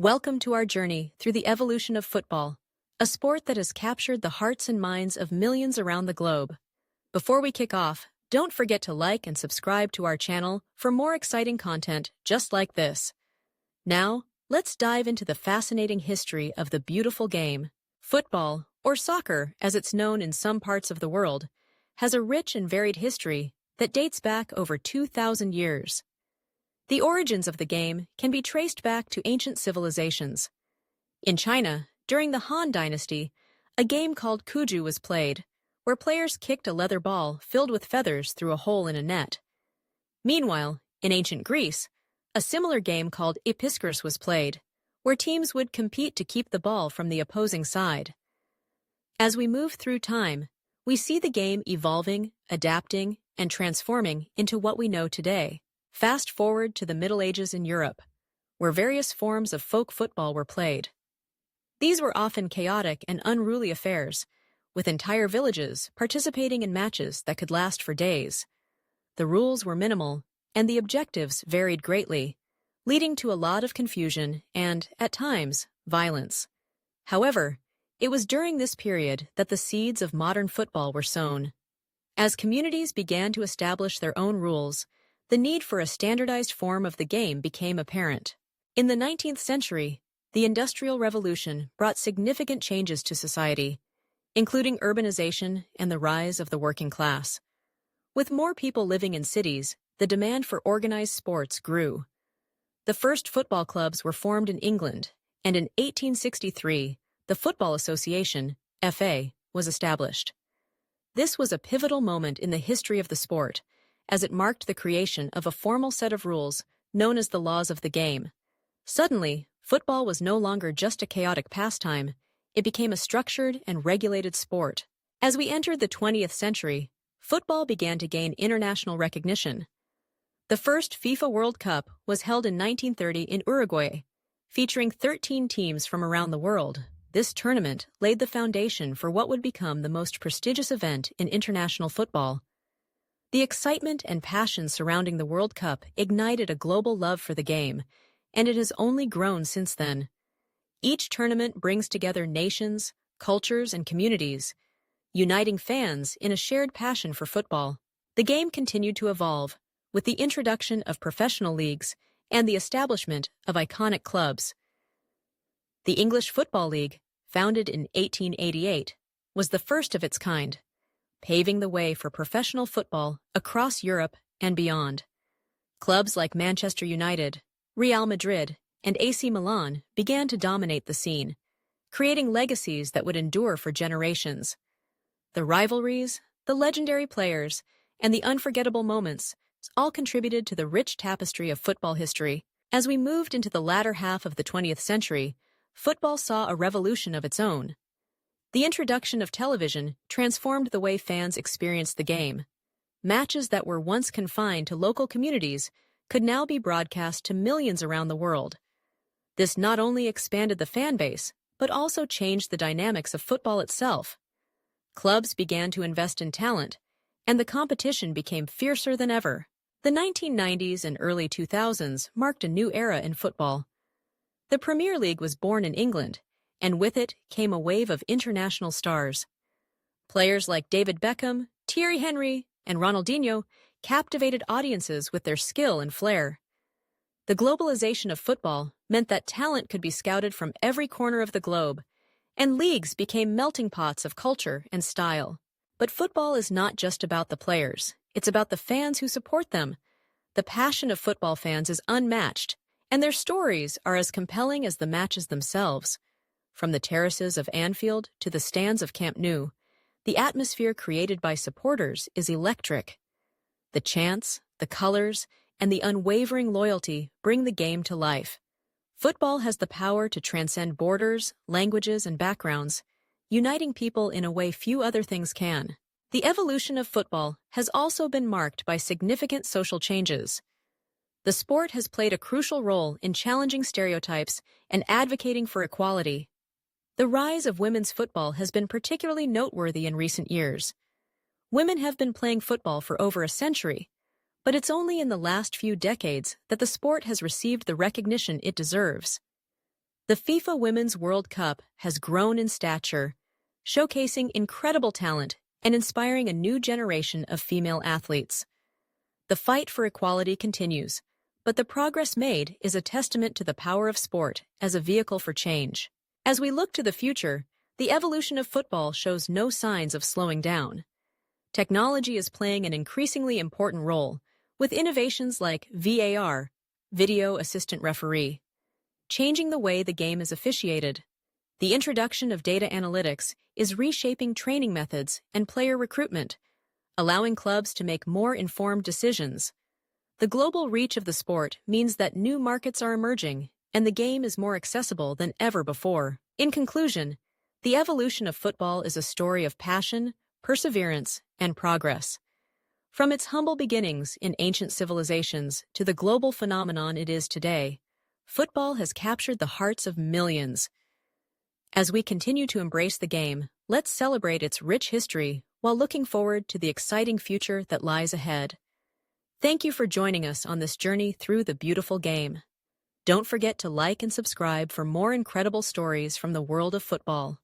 Welcome to our journey through the evolution of football, a sport that has captured the hearts and minds of millions around the globe. Before we kick off, don't forget to like and subscribe to our channel for more exciting content just like this. Now, let's dive into the fascinating history of the beautiful game. Football, or soccer as it's known in some parts of the world, has a rich and varied history that dates back over 2,000 years. The origins of the game can be traced back to ancient civilizations. In China, during the Han Dynasty, a game called Cuju was played, where players kicked a leather ball filled with feathers through a hole in a net. Meanwhile, in ancient Greece, a similar game called Episkurs was played, where teams would compete to keep the ball from the opposing side. As we move through time, we see the game evolving, adapting, and transforming into what we know today. Fast forward to the Middle Ages in Europe, where various forms of folk football were played. These were often chaotic and unruly affairs, with entire villages participating in matches that could last for days. The rules were minimal, and the objectives varied greatly, leading to a lot of confusion and, at times, violence. However, it was during this period that the seeds of modern football were sown. As communities began to establish their own rules, the need for a standardized form of the game became apparent. In the 19th century, the Industrial Revolution brought significant changes to society, including urbanization and the rise of the working class. With more people living in cities, the demand for organized sports grew. The first football clubs were formed in England, and in 1863, the Football Association, FA, was established. This was a pivotal moment in the history of the sport, as it marked the creation of a formal set of rules known as the laws of the game. Suddenly, football was no longer just a chaotic pastime, it became a structured and regulated sport. As we entered the 20th century, football began to gain international recognition. The first FIFA World Cup was held in 1930 in Uruguay, featuring 13 teams from around the world. This tournament laid the foundation for what would become the most prestigious event in international football. The excitement and passion surrounding the World Cup ignited a global love for the game, and it has only grown since then. Each tournament brings together nations, cultures, and communities, uniting fans in a shared passion for football. The game continued to evolve, with the introduction of professional leagues and the establishment of iconic clubs. The English Football League, founded in 1888, was the first of its kind, paving the way for professional football across Europe and beyond. Clubs like Manchester United, Real Madrid, and AC Milan began to dominate the scene, creating legacies that would endure for generations. The rivalries, the legendary players, and the unforgettable moments all contributed to the rich tapestry of football history. As we moved into the latter half of the 20th century, football saw a revolution of its own. The introduction of television transformed the way fans experienced the game. Matches that were once confined to local communities could now be broadcast to millions around the world. This not only expanded the fan base, but also changed the dynamics of football itself. Clubs began to invest in talent, and the competition became fiercer than ever. The 1990s and early 2000s marked a new era in football. The Premier League was born in England, and with it came a wave of international stars. Players like David Beckham, Thierry Henry, and Ronaldinho captivated audiences with their skill and flair. The globalization of football meant that talent could be scouted from every corner of the globe, and leagues became melting pots of culture and style. But football is not just about the players, it's about the fans who support them. The passion of football fans is unmatched, and their stories are as compelling as the matches themselves. From the terraces of Anfield to the stands of Camp Nou, the atmosphere created by supporters is electric. The chants, the colors, and the unwavering loyalty bring the game to life. Football has the power to transcend borders, languages, and backgrounds, uniting people in a way few other things can. The evolution of football has also been marked by significant social changes. The sport has played a crucial role in challenging stereotypes and advocating for equality. The rise of women's football has been particularly noteworthy in recent years. Women have been playing football for over a century, but it's only in the last few decades that the sport has received the recognition it deserves. The FIFA Women's World Cup has grown in stature, showcasing incredible talent and inspiring a new generation of female athletes. The fight for equality continues, but the progress made is a testament to the power of sport as a vehicle for change. As we look to the future, the evolution of football shows no signs of slowing down. Technology is playing an increasingly important role, with innovations like VAR, Video Assistant Referee, changing the way the game is officiated. The introduction of data analytics is reshaping training methods and player recruitment, allowing clubs to make more informed decisions. The global reach of the sport means that new markets are emerging, and the game is more accessible than ever before. In conclusion, the evolution of football is a story of passion, perseverance, and progress. From its humble beginnings in ancient civilizations to the global phenomenon it is today, football has captured the hearts of millions. As we continue to embrace the game, let's celebrate its rich history while looking forward to the exciting future that lies ahead. Thank you for joining us on this journey through the beautiful game. Don't forget to like and subscribe for more incredible stories from the world of football.